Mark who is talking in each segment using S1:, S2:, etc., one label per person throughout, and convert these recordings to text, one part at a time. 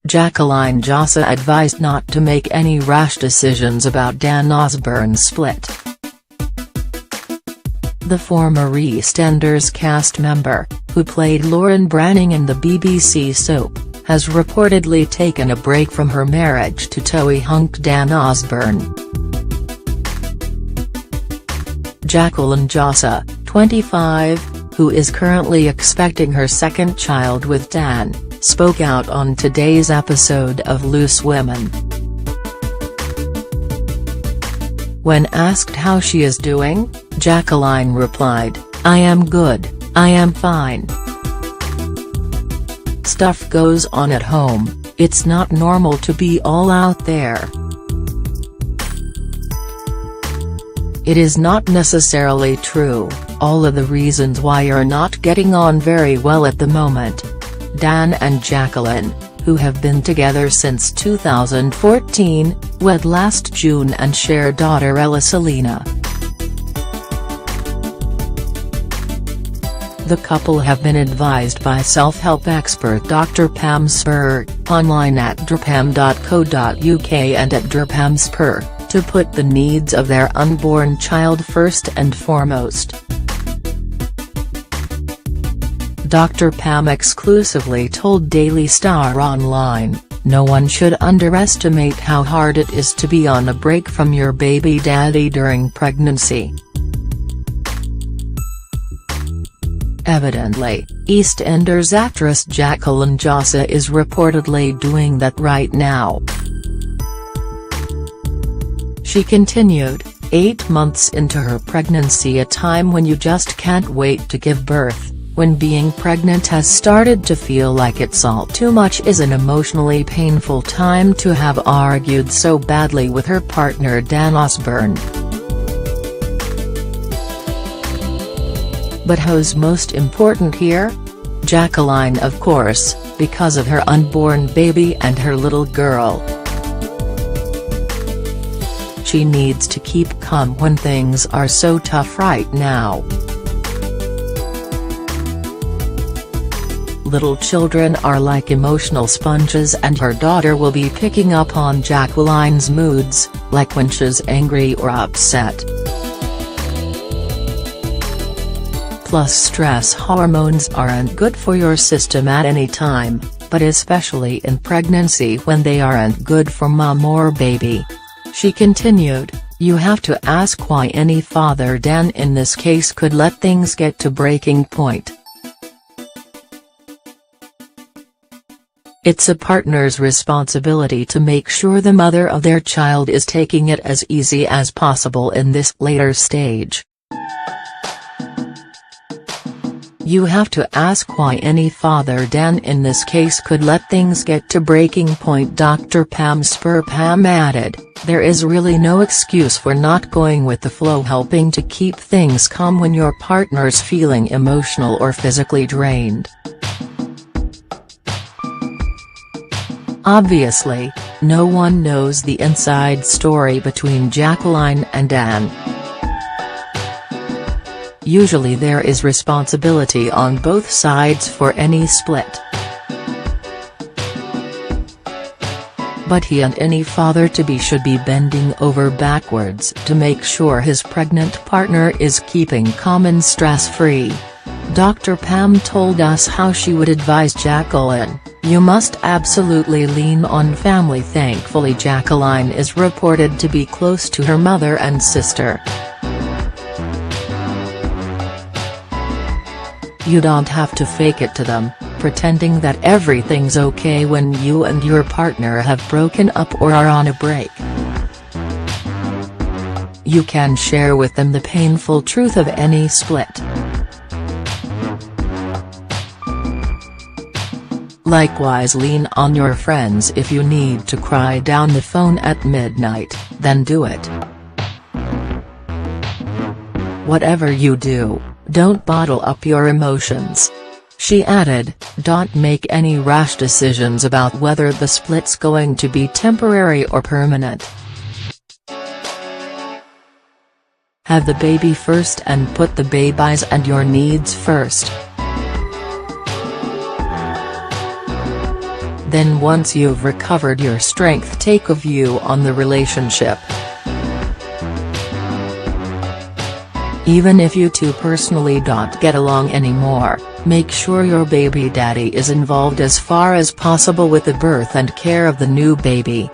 S1: Jacqueline Jossa advised not to make any rash decisions about Dan Osborne's split. The former EastEnders cast member, who played Lauren Branning in the BBC soap, has reportedly taken a break from her marriage to Tory hunk Dan Osborne. Jacqueline Jossa, 25, who is currently expecting her second child with Dan, spoke out on today's episode of Loose Women. When asked how she is doing, Jacqueline replied, "I am good, I am fine. Stuff goes on at home, it's not normal to be all out there. It is not necessarily true, all of the reasons why you're not getting on very well at the moment." Dan and Jacqueline, who have been together since 2014, wed last June and share daughter Ella Selena. The couple have been advised by self-help expert Dr. Pam Spur, online at drpam.co.uk and at drpamspur, to put the needs of their unborn child first and foremost. Dr. Pam exclusively told Daily Star Online, "No one should underestimate how hard it is to be on a break from your baby daddy during pregnancy." Evidently, EastEnders actress Jacqueline Jossa is reportedly doing that right now. She continued, 8 months into her pregnancy, a time when you just can't wait to give birth, when being pregnant has started to feel like it's all too much, is an emotionally painful time to have argued so badly with her partner Dan Osborne. But who's most important here? Jacqueline, of course, because of her unborn baby and her little girl. She needs to keep calm when things are so tough right now. Little children are like emotional sponges, and her daughter will be picking up on Jacqueline's moods, like when she's angry or upset. Plus, stress hormones aren't good for your system at any time, but especially in pregnancy when they aren't good for mom or baby. She continued, "You have to ask why any father, Dan in this case, could let things get to breaking point. It's a partner's responsibility to make sure the mother of their child is taking it as easy as possible in this later stage. You have to ask why any father, Dan in this case, could let things get to breaking point." Dr. Pam Spur Pam added, "There is really no excuse for not going with the flow, helping to keep things calm when your partner's feeling emotional or physically drained. Obviously, no one knows the inside story between Jacqueline and Dan. Usually there is responsibility on both sides for any split. But he and any father-to-be should be bending over backwards to make sure his pregnant partner is keeping calm and stress-free." Dr. Pam told us how she would advise Jacqueline, "You must absolutely lean on family." Thankfully, Jacqueline is reported to be close to her mother and sister. "You don't have to fake it to them, pretending that everything's okay when you and your partner have broken up or are on a break. You can share with them the painful truth of any split. Likewise, lean on your friends if you need to cry down the phone at midnight, then do it. Whatever you do, don't bottle up your emotions." She added, "Don't make any rash decisions about whether the split's going to be temporary or permanent. Have the baby first and put the baby's and your needs first." Then once you've recovered your strength, take a view on the relationship. Even if you two personally don't get along anymore, make sure your baby daddy is involved as far as possible with the birth and care of the new baby.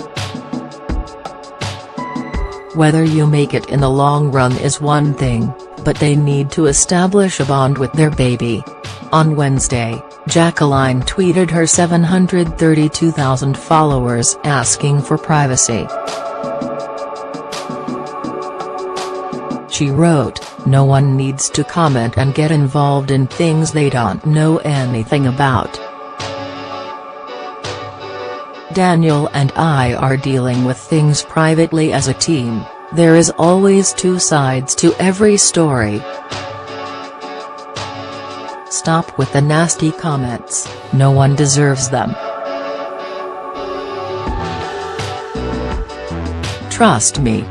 S1: Whether you make it in the long run is one thing, but they need to establish a bond with their baby. On Wednesday, Jacqueline tweeted her 732,000 followers asking for privacy. She wrote, "No one needs to comment and get involved in things they don't know anything about. Daniel and I are dealing with things privately as a team. There is always two sides to every story. Stop with the nasty comments, no one deserves them. Trust me,